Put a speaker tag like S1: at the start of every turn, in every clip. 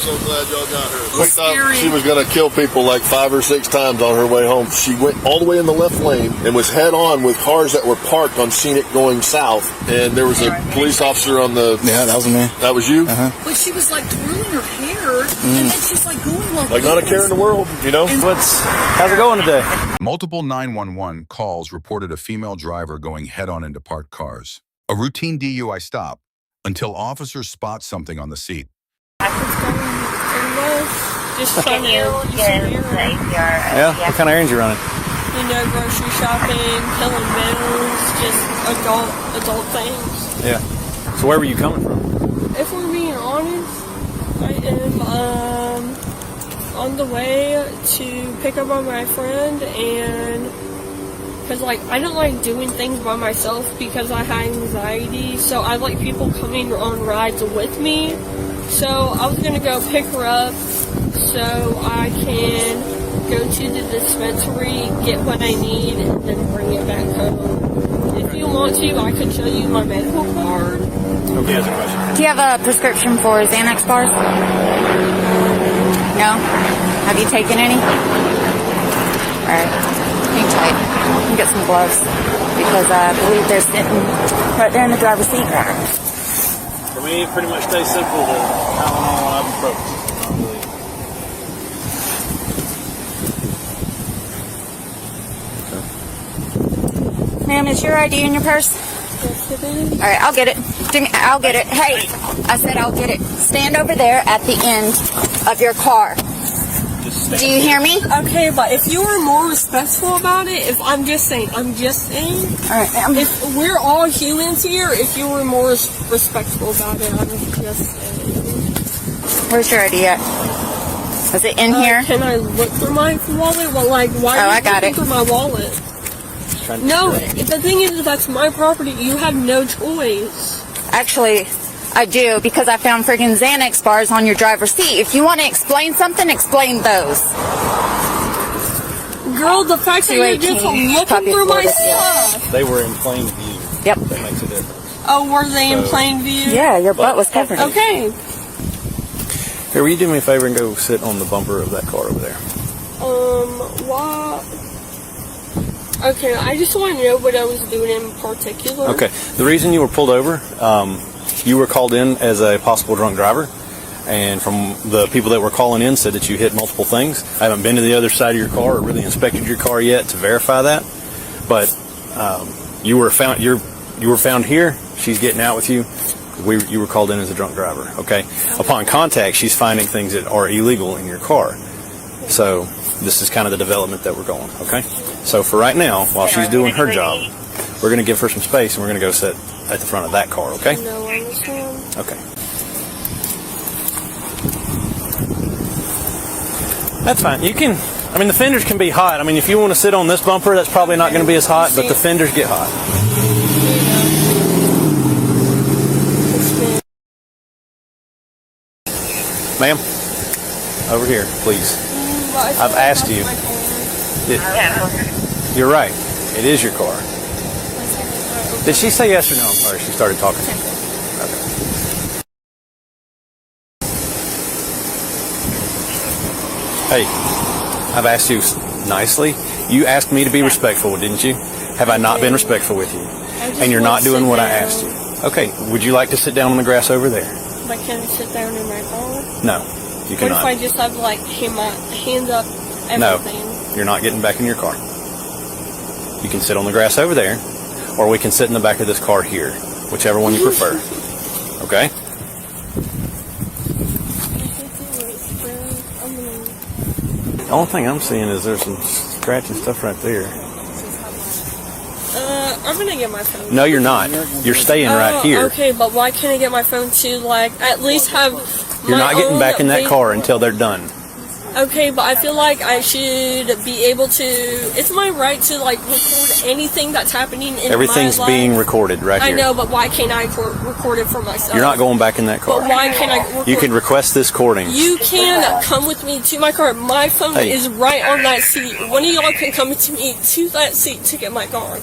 S1: so glad y'all got her. We thought she was going to kill people like 5 or 6 times on her way home. She went all the way in the left lane and was head on with cars that were parked on Scenic going south. And there was a police officer on the...
S2: Yeah, that was me.
S1: That was you?
S2: Uh-huh.
S3: But she was like twirling her hair, and then she's like going
S1: like not a care in the world, you know?
S2: How's it going today?
S4: Multiple 911 calls reported a female driver going head-on into parked cars. A routine DUI stop until officers spot something on the seat.
S3: just trying to
S5: Yeah,
S2: What kind of errands you running?
S3: You know, grocery shopping, filling bills, just adult things.
S2: Yeah. So where were you coming from?
S3: If we're being honest, I am on the way to pick up on my friend, and because like I don't like doing things by myself because I have anxiety, so I like people coming on rides with me. So I was gonna go pick her up so I can go to the dispensary, get what I need, and then bring it back home. If you want to, I can show you my medical card.
S2: Okay, that's a question.
S5: Do you have a prescription for Xanax bars? No? Have you taken any? Alright. Hang tight. Let me get some gloves. Because I believe they're sitting right there in the driver's seat.
S2: For me, it pretty much stays simple to Tylenol and ibuprofen.
S5: Ma'am, is your ID in your purse?
S3: Yes, it is.
S5: Alright, I'll get it. I'll get it. Hey, I said I'll get it. Stand over there at the end of your car. Do you hear me?
S3: Okay, but if you were more respectful about it, if I'm just saying.
S5: Alright,
S3: If we're all humans here, if you were more respectful about it, I'm just saying.
S5: where's your ID at? Is it in here?
S3: Can I look for my wallet? Well, like, why are
S5: I
S3: you
S5: got
S3: looking
S5: it.
S3: for my wallet? No, the thing is, that's my property. You have no choice.
S5: Actually, I do, because I found freaking Xanax bars on your driver's seat. If you want to explain something, explain those.
S3: Girl, the fact that you're just
S5: 218,
S3: looking through my stuff.
S2: They were in plain view.
S5: Yep.
S2: That makes a difference.
S3: Oh, were they in plain view?
S5: Yeah, your butt was covered.
S3: Okay.
S2: Here, will you do me a favor and go sit on the bumper of that car over there?
S3: What? Okay, I just want to know what I was doing in particular.
S2: Okay. The reason you were pulled over, you were called in as a possible drunk driver. And from the people that were calling in said that you hit multiple things. I haven't been to the other side of your car or really inspected your car yet to verify that. But you were found here. She's getting out with you. You were called in as a drunk driver. Okay. Upon contact, she's finding things that are illegal in your car. So this is kind of the development that we're going. Okay. So for right now, while she's doing her job, we're going to give her some space and we're going to go sit at the front of that car. Okay.
S3: No, I understand.
S2: Okay. That's fine. You can, I mean, the fenders can be hot. I mean, if you want to sit on this bumper, that's probably not going to be as hot, but the fenders get hot. Ma'am, over here, please. I've asked you. You're right. It is your car. Did she say yes or no? I'm sorry, she started talking. Okay. Hey, I've asked you nicely. You asked me to be respectful, didn't you? Have I not been respectful with you? And you're not doing what I asked you. Okay, would you like to sit down on the grass over there?
S3: But can I sit down in my car?
S2: No, you cannot.
S3: What if I just have like my hands up, everything?
S2: No, you're not getting back in your car. You can sit on the grass over there, or we can sit in the back of this car here, whichever one you prefer. Okay? The only thing I'm seeing is there's some scratching stuff right there.
S3: I'm gonna get my phone.
S2: No, you're not. You're staying right here.
S3: Okay, but why can't I get my phone to like at least have?
S2: You're not getting back in that car until they're done.
S3: Okay, but I feel like I should be able to. It's my right to like record anything that's happening in
S2: Everything's
S3: my life.
S2: being recorded right here.
S3: I know, but why can't I record it for myself?
S2: You're not going back in that car.
S3: But why can't I record?
S2: You can request this recording.
S3: You can come with me to my car. My phone is right on that seat. One of y'all can come with me to that seat to get my car.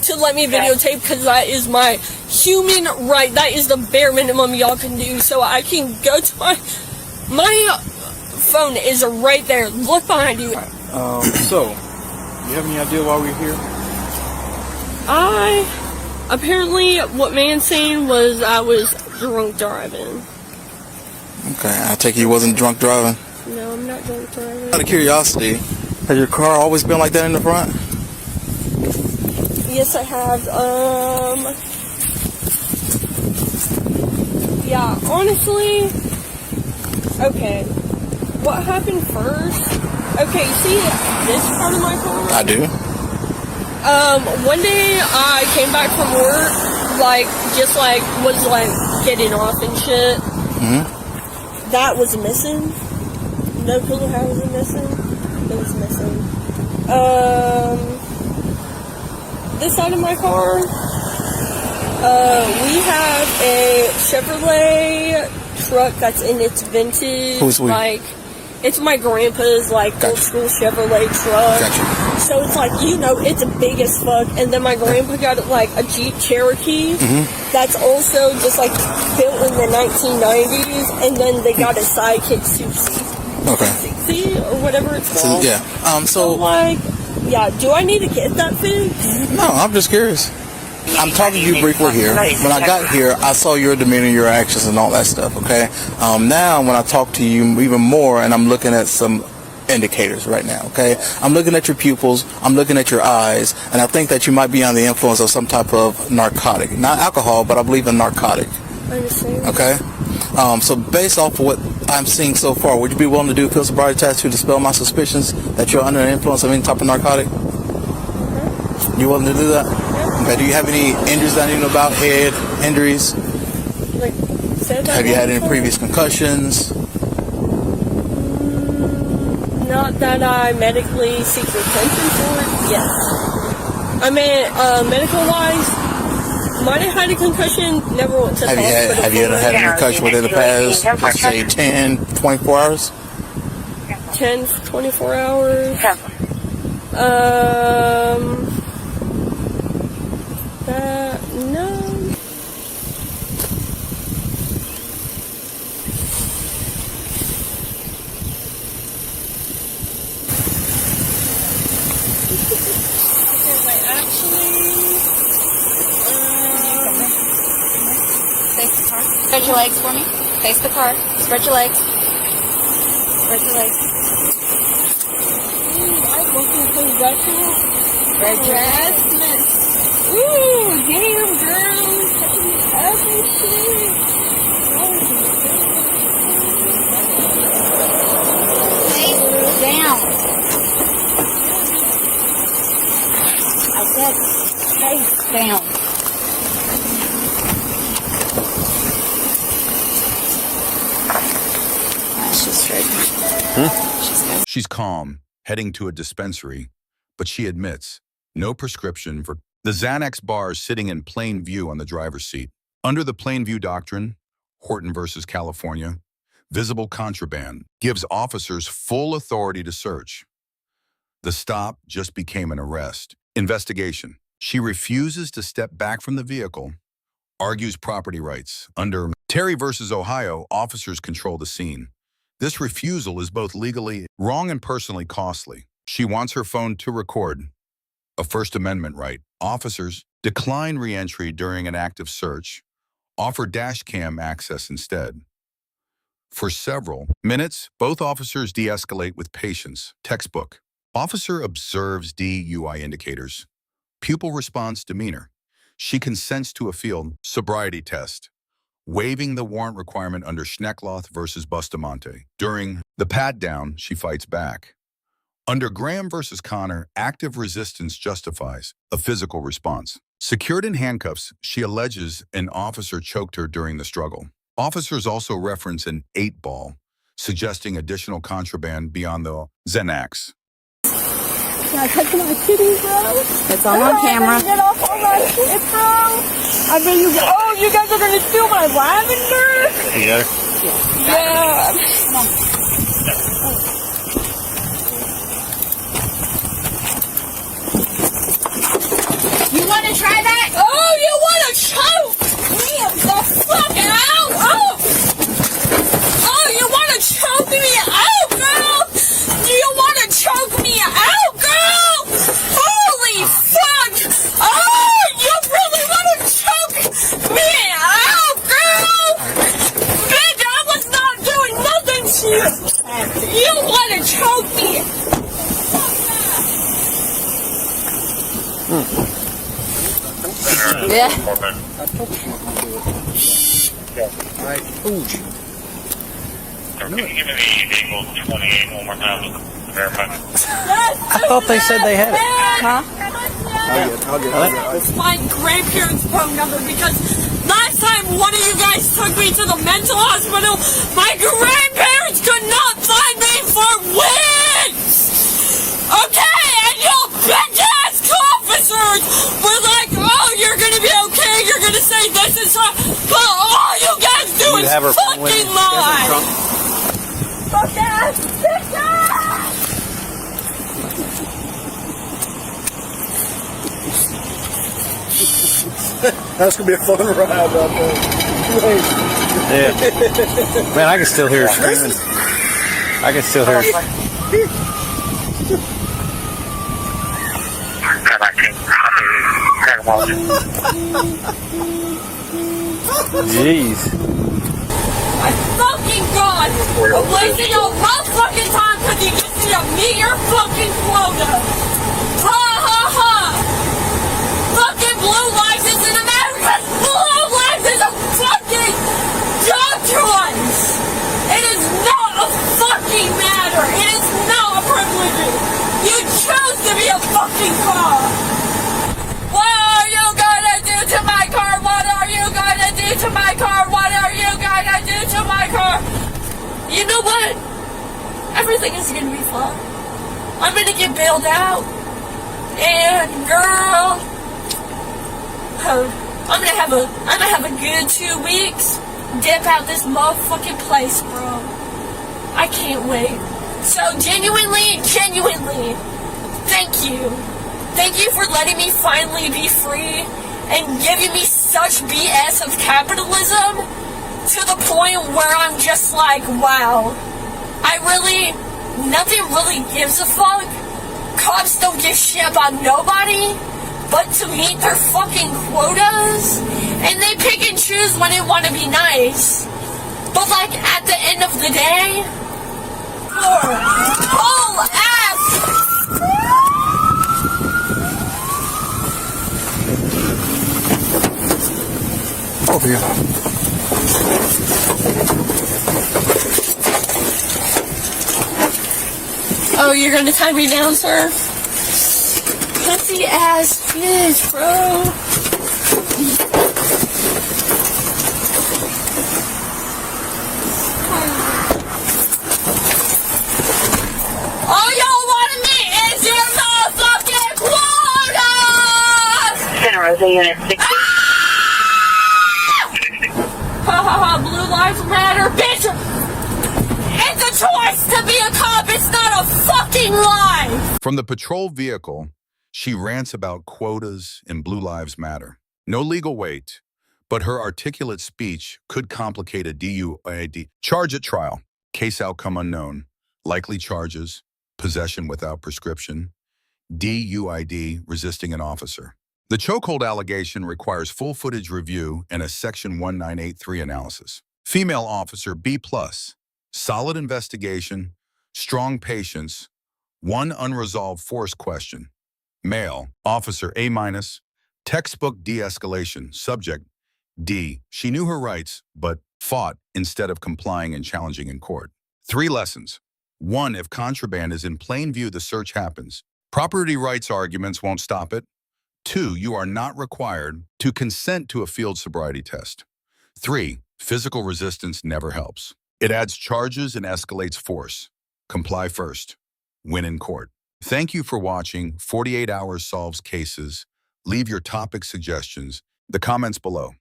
S3: To let me videotape, because that is my human right. That is the bare minimum y'all can do, so I can go to my My phone is right there. Look behind you.
S6: So, you have any idea why we're here?
S3: Apparently, what man's saying was I was drunk driving.
S6: Okay, I take it you wasn't drunk driving.
S3: No, I'm not drunk driving.
S6: Out of curiosity, has your car always been like that in the front?
S3: Yes, I have. Yeah, honestly, okay. What happened first? Okay, you see this part of my car?
S6: I do.
S3: One day I came back from work, was getting off and shit.
S6: Mm-hmm.
S3: That was missing. No clue how was it missing. It was missing. This side of my car, we have a Chevrolet truck that's in its vintage.
S6: Who's we?
S3: It's my grandpa's old school Chevrolet truck.
S6: Gotcha.
S3: So it's it's big as fuck. And then my grandpa got a Jeep Cherokee that's also just built in the 1990s. And then they got a sidekick Susie.
S6: Okay.
S3: Or whatever it's called.
S6: Yeah.
S3: Do I need to get that fixed?
S6: No, I'm just curious. I'm talking to you briefly here. When I got here, I saw your demeanor, your actions, and all that stuff, okay? Now, when I talk to you even more, and I'm looking at some indicators right now, okay? I'm looking at your pupils, I'm looking at your eyes, and I think that you might be under the influence of some type of narcotic. Not alcohol, but I believe in narcotic.
S3: I understand.
S6: Okay? So based off of what I'm seeing so far, would you be willing to do a field sobriety test to dispel my suspicions that you're under the influence of any type of narcotic? You willing to do that? Okay. Do you have any injuries that I need to know about? Head injuries? Have you had any previous concussions?
S3: Not that I medically seek attention for it. Yes. I mean, medical-wise, might have had a concussion. Never went to the hospital.
S6: Have you ever had a concussion within the past, let's say, 10, 24 hours?
S3: 10, 24 hours. No.
S5: Face the car. Stretch your legs for me. Face the car. Stretch your legs. Stretch your legs.
S3: I'm looking for Russian.
S5: Stretch your legs.
S3: Ooh, damn, girl. Every shit.
S5: Face down. I said face down. She's straight.
S4: She's calm, heading to a dispensary, but she admits no prescription for the Xanax bars sitting in plain view on the driver's seat. Under the plain view doctrine, Horton versus California, visible contraband gives officers full authority to search. The stop just became an arrest. Investigation. She refuses to step back from the vehicle, argues property rights. Under Terry versus Ohio, officers control the scene. This refusal is both legally wrong and personally costly. She wants her phone to record, a First Amendment right. Officers decline re-entry during an active search, offer dash cam access instead. For several minutes, both officers de-escalate with patience. Textbook. Officer observes DUI indicators. Pupil response demeanor. She consents to a field sobriety test, waiving the warrant requirement under Schneckloth versus Bustamante. During the pat-down, she fights back. Under Graham versus Connor, active resistance justifies a physical response. Secured in handcuffs, she alleges an officer choked her during the struggle. Officers also reference an 8-ball, suggesting additional contraband beyond the Xanax.
S3: Can I touch my titties, bro?
S5: It's all on camera.
S3: Get off all my shit, bro. I bet you guys are gonna steal my lavender?
S2: You got her?
S3: Yeah.
S5: Come on. You want to try that?
S3: Oh, you want to choke me the fuck out? Oh, you want to choke You want to choke me?
S5: Yeah.
S7: Can you give me the Eagle 28 one more time? Verify.
S2: I thought they said they had it.
S5: Huh?
S3: It's my grandparents' phone number because last time one of you guys took me to the mental hospital, my grandparents could not find me for weeks! Okay, and your bitch-ass officers were like, oh, you're gonna be okay, you're gonna say this and so, but all you guys do is fucking lie! Fuck ass bitches!
S1: That's gonna be a fun ride out there.
S2: Yeah. Man, I can still hear her screaming. I can still hear her. Jeez.
S3: My fucking god! I'm wasting your motherfucking time because you just need to meet your fucking quota! Ha ha ha! Fucking blue lives isn't America! Blue lives is a fucking doctrine! It is not a fucking matter! It is not a privilege! You chose to be a fucking car! What are you gonna do to my car? What are you gonna do to my car? What are you gonna do to my car? You know what? Everything is gonna be fine. I'm gonna get bailed out. And girl, I'm gonna have a good 2 weeks. Dip out this motherfucking place, bro. I can't wait. So genuinely, thank you. Thank you for letting me finally be free and giving me such BS of capitalism to the point where I'm just like, wow, nothing really gives a fuck. Cops don't give shit about nobody but to meet their fucking quotas, and they pick and choose when they want to be nice. But like at the end of the day, whole ass.
S6: Over here.
S3: Oh, you're gonna tie me down, sir? Pussy ass bitch, bro. All y'all want me is your motherfucking quota!
S8: Santa Rosa Unit 60.
S3: Ha ha ha, blue lives matter, bitch! It's a choice to be a cop, it's not a fucking lie!
S4: From the patrol vehicle, she rants about quotas and Blue Lives Matter. No legal weight, but her articulate speech could complicate a DUID charge at trial. Case outcome unknown. Likely charges: possession without prescription, DUID resisting an officer. The chokehold allegation requires full footage review and a Section 1983 analysis. Female officer B+, solid investigation, strong patience, one unresolved force question. Male officer A-, textbook de-escalation, subject D. She knew her rights, but fought instead of complying and challenging in court. 3 lessons. 1. If contraband is in plain view, the search happens. Property rights arguments won't stop it. 2. You are not required to consent to a field sobriety test. 3. Physical resistance never helps. It adds charges and escalates force. Comply first. Win in court. Thank you for watching 48 Hours Solves Cases. Leave your topic suggestions in the comments below.